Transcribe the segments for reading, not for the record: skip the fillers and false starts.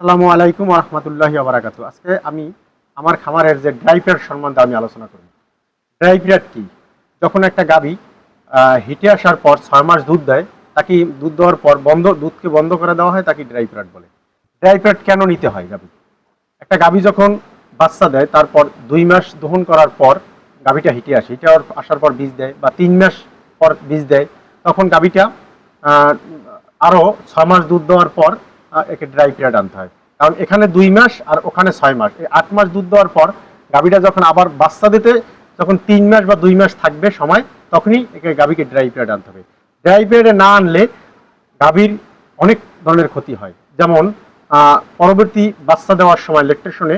আসসালামু আলাইকুম ওয়া রাহমাতুল্লাহি ওয়া বারাকাতুহু। আজকে আমি আমার খামারের যে ড্রাই পিরিয়ড সম্বন্ধে আমি আলোচনা করব। ড্রাই পিরিয়ড কি? যখন একটা গাভী হিটে আসার পর ৬ মাস দুধ দেয়, তাকে দুধ দেওয়ার পর দুধকে বন্ধ করে দেওয়া হয়, তাকে ড্রাই পিরিয়ড বলে। ড্রাই পিরিয়ড কেন নিতে হয় গাভী? একটা গাভী যখন বাচ্চা দেয় তারপর ২ মাস দহন করার পর গাভীটা হিটে আসে। হিটে আসার পর বীজ দেয় বা ৩ মাস পর বীজ দেয়, তখন গাভীটা আহ, আরো ৬ মাস দুধ দেওয়ার পর একে ড্রাই পিরিয়ড আনতে হয়। কারণ এখানে ২ মাস আর ওখানে ৬ মাস, এই ৮ মাস দুধ দেওয়ার পর গাভীটা যখন আবার বাচ্চা দিতে যখন ৩ মাস বা ২ মাস থাকবে সময়, তখনই একে গাভীকে ড্রাই পিরিয়ড আনতে হবে। ড্রাই পিরিয়ডে না আনলে গাভীর অনেক ধরনের ক্ষতি হয়। যেমন পরবর্তী বাচ্চা দেওয়ার সময় ল্যাকটেশনে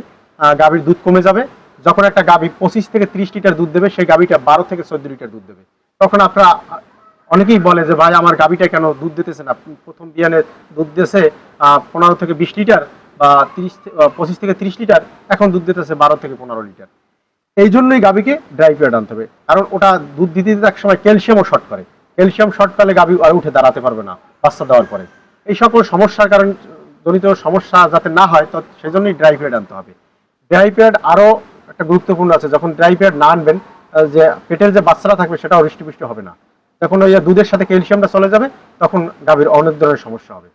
গাভীর দুধ কমে যাবে। যখন একটা গাভী ২৫ থেকে ৩০ লিটার দুধ দেবে, সেই গাভীটা ১২ থেকে ১৪ লিটার দুধ দেবে। তখন আপনারা অনেকেই বলে যে ভাই আমার গাভীটা কেন দুধ দিতেছে না, প্রথম বিয়ানে দুধ দিয়েছে ১৫ থেকে ২০ লিটার বা ২৫ থেকে ৩০ লিটার, এখন দুধ দিতেছে ১২ থেকে ১৫ লিটার। এই জন্যই গাভীকে ড্রাই পিরিয়ড আনতে হবে, কারণ ওটা দুধ দিতে দিতে এক সময় ক্যালসিয়ামও শর্ট করে। ক্যালসিয়াম শর্ট করলে গাভী আর উঠে দাঁড়াতে পারবে না বাচ্চা দেওয়ার পরে। এই সকল সমস্যার কারণ জনিত সমস্যা যাতে না হয়, তো সেজন্যই ড্রাই পিরিয়ড আনতে হবে। ড্রাই পিরিয়ড আরও একটা গুরুত্বপূর্ণ আছে। যখন ড্রাই পিরিয়ড না আনবেন, যে পেটের যে বাচ্চারা থাকবে সেটাও হৃষ্টপুষ্ট হবে না। যখন ওই দুধের সাথে ক্যালসিয়ামটা চলে যাবে, তখন গাভীর অনেক ধরনের সমস্যা হবে।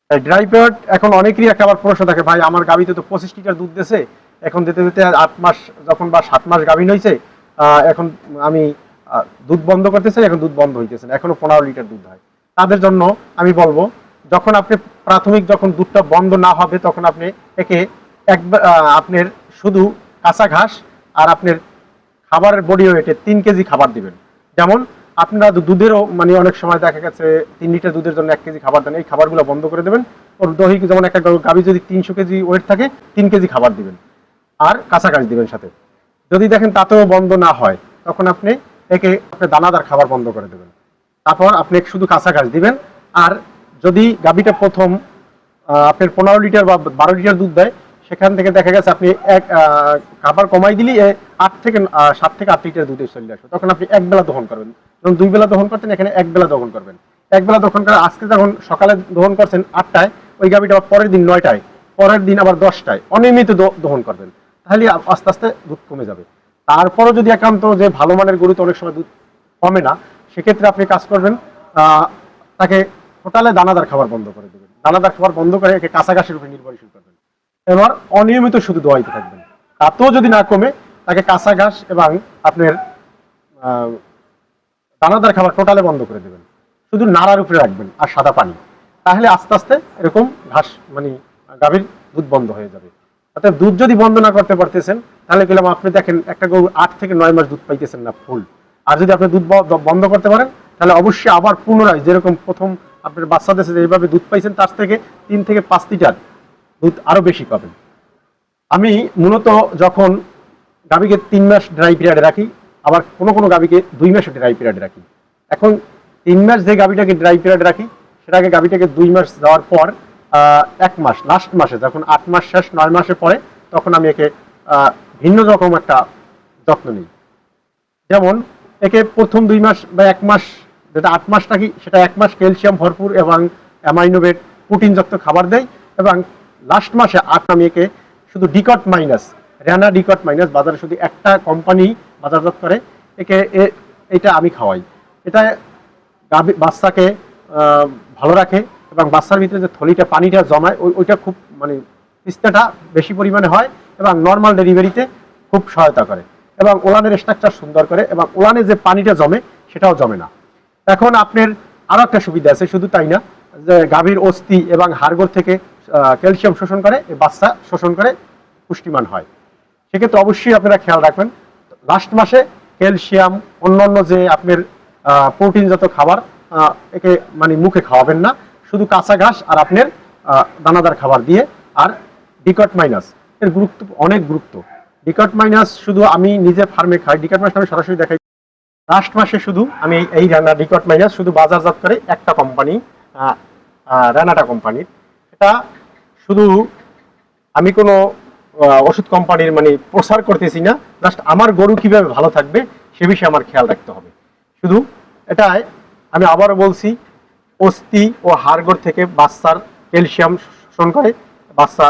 তাই ড্রাই পিরিয়ড এখন অনেকেরই একটা আবার প্রশ্ন থাকে, ভাই আমার গাভীতে তো ২৫ লিটার দুধ দিয়েছে, এখন দিতে দিতে ৮ মাস যখন বা ৭ মাস গাভী হয়েছে, এখন আমি দুধ বন্ধ করতে চাই, এখন দুধ বন্ধ হইতেছে না, এখনো ১৫ লিটার দুধ হয়। তাদের জন্য আমি বলবো, যখন আপনি প্রাথমিক যখন দুধটা বন্ধ না হবে, তখন আপনি একে আপনার শুধু কাঁচা ঘাস আর আপনার খাবারের বডি ওয়েটে ৩ কেজি খাবার দিবেন। যেমন আপনারা দুধেরও মানে অনেক সময় দেখা গেছে ৩ লিটার দুধের জন্য ১ কেজি খাবার দেন, এই খাবারগুলো বন্ধ করে দেবেন। ওর দহি, যেমন একটা গাভী যদি ৩০০ কেজি ওয়েট থাকে, ৩ কেজি খাবার দিবেন আর কাঁচা ঘাস দিবেন সাথে। যদি দেখেন তাতেও বন্ধ না হয়, তখন আপনি একে আপনার দানাদার খাবার বন্ধ করে দেবেন। তারপর আপনি শুধু কাঁচা ঘাস দিবেন। আর যদি গাভীটা প্রথম আপনার ১৫ লিটার বা ১২ লিটার দুধ দেয়, সেখান থেকে দেখা গেছে আপনি এক খাবার কমাই দিলেই ৭ থেকে ৮ লিটার দুধে চলে আসবে। তখন আপনি এক বেলা দহন করবেন। যখন ২ বেলা দহন করতেন, এখানে এক বেলা দহন করবেন। এক বেলা দহন করে আজকে যখন সকালে দহন করছেন ৮টায়, ওই গাভীটা পরের দিন ৯টায়, পরের দিন আবার 10টায় অনিয়মিত দহন করবেন। তাহলে আস্তে আস্তে দুধ কমে যাবে। তারপরও যদি একান্ত যে ভালো মানের গরুতে অনেক সময় দুধ কমে না, সেক্ষেত্রে আপনি কাজ করবেন, তাকে টোটালে দানাদার খাবার বন্ধ করে দেবেন। দানাদার খাবার বন্ধ করে একে কাঁচা ঘাসের উপরে নির্ভরশীল করবেন। এবার অনিয়মিত শুধু দোয়াইতে থাকবেন। তাতেও যদি না কমে, তাকে কাঁচা ঘাস এবং আপনার দানাদার খাবার টোটালে বন্ধ করে দেবেন। শুধু নাড়ার উপরে রাখবেন আর সাদা পানি। তাহলে আস্তে আস্তে এরকম ঘাস মানে গাভীর দুধ বন্ধ হয়ে যাবে। অর্থাৎ দুধ যদি বন্ধ না করতে পারতেছেন, তাহলে গেলাম আপনি দেখেন একটা গরু ৮ থেকে ৯ মাস দুধ পাইতেছেন না ফুল। আর যদি আপনি দুধ বন্ধ করতে পারেন, তাহলে অবশ্যই আবার পুনরায় যেরকম প্রথম আপনার বাচ্চা দেশে এইভাবে দুধ পাইছেন, তার থেকে ৩ থেকে ৫ লিটার দুধ আরো বেশি পাবেন। আমি মূলত যখন গাভীকে ৩ মাস ড্রাই পিরিয়ডে রাখি, আবার কোনো কোনো গাভীকে ২ মাস ড্রাই পিরিয়ডে রাখি। এখন ৩ মাস যে গাভীটাকে ড্রাই পিরিয়ডে রাখি, সেটাকে গাভীটাকে ২ মাস যাওয়ার পর ১ মাস লাস্ট মাসে যখন ৮ মাস শেষ ৯ মাসে পরে, তখন আমি একে ভিন্ন রকম একটা যত্ন নিই। যেমন একে প্রথম ২ মাস বা ১ মাস, যেটা ৮ মাস রাখি, সেটা ১ মাস ক্যালসিয়াম ভরপুর এবং অ্যামাইনোভেট প্রোটিনযুক্ত খাবার দেয়। এবং লাস্ট মাসে আমি একে শুধু ডিকট মাইনাস, র্যানা ডিকট মাইনাস, বাজারে শুধু একটা কোম্পানি বাজারজাত করে, একে এটা আমি খাওয়াই। এটা বাচ্চাকে ভালো রাখে এবং বাচ্চার ভিতরে যে থলিটা পানিটা জমায়, ওইটা খুব মানে তিস্তাটা বেশি পরিমাণে হয় এবং নর্মাল ডেলিভারিতে খুব সহায়তা করে এবং ওলানের স্ট্রাকচার সুন্দর করে এবং ওলানে যে পানিটা জমে সেটাও জমে না। এখন আপনার আরও একটা সুবিধা আছে, শুধু তাই না, যে গাভীর অস্থি এবং হাড়গোড় থেকে ক্যালসিয়াম শোষণ করে, বাচ্চা শোষণ করে পুষ্টিমান হয়। সেক্ষেত্রে অবশ্যই আপনারা খেয়াল রাখবেন, লাস্ট মাসে ক্যালসিয়াম অন্যান্য যে আপনার প্রোটিনজাত খাবার একে মানে মুখে খাওয়াবেন না, শুধু কাঁচা ঘাস আর আপনার দানাদার খাবার দিয়ে। আর ডিকট মাইনাস এর গুরুত্ব অনেক গুরুত্ব। ডিকট মাইনাস শুধু আমি নিজে ফার্মে খাই, ডিকট মাইনাস আমি সরাসরি দেখাই। লাস্ট মাসে শুধু আমি এই রান্না ডিকট মাইনাস শুধু বাজারজাত করে একটা কোম্পানি, রানাটা কোম্পানির। এটা শুধু আমি কোনো ওষুধ কোম্পানির মানে প্রচার করতেছি না, জাস্ট আমার গরু কিভাবে ভালো থাকবে সে বিষয়ে আমার খেয়াল রাখতে হবে। শুধু এটাই আমি আবারও বলছি, অস্থি ও হাড়গোড় থেকে বাচ্চার ক্যালসিয়াম শোষণ করে, বাচ্চা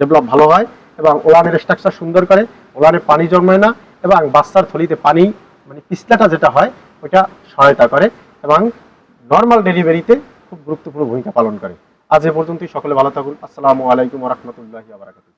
ডেভেলপ ভালো হয় এবং ওলানের স্ট্রাকচার সুন্দর করে, ওলানে পানি জন্মায় না এবং বাচ্চার থলিতে পানি মানে পিছলাটা যেটা হয় ওইটা সহায়তা করে এবং নর্মাল ডেলিভারিতে খুব গুরুত্বপূর্ণ ভূমিকা পালন করে। আজ এ পর্যন্তই, সকলে ভালো থাকুন। আসসালামু আলাইকুম ওয়া রাহমাতুল্লাহি ওয়া বারাকাতুহু।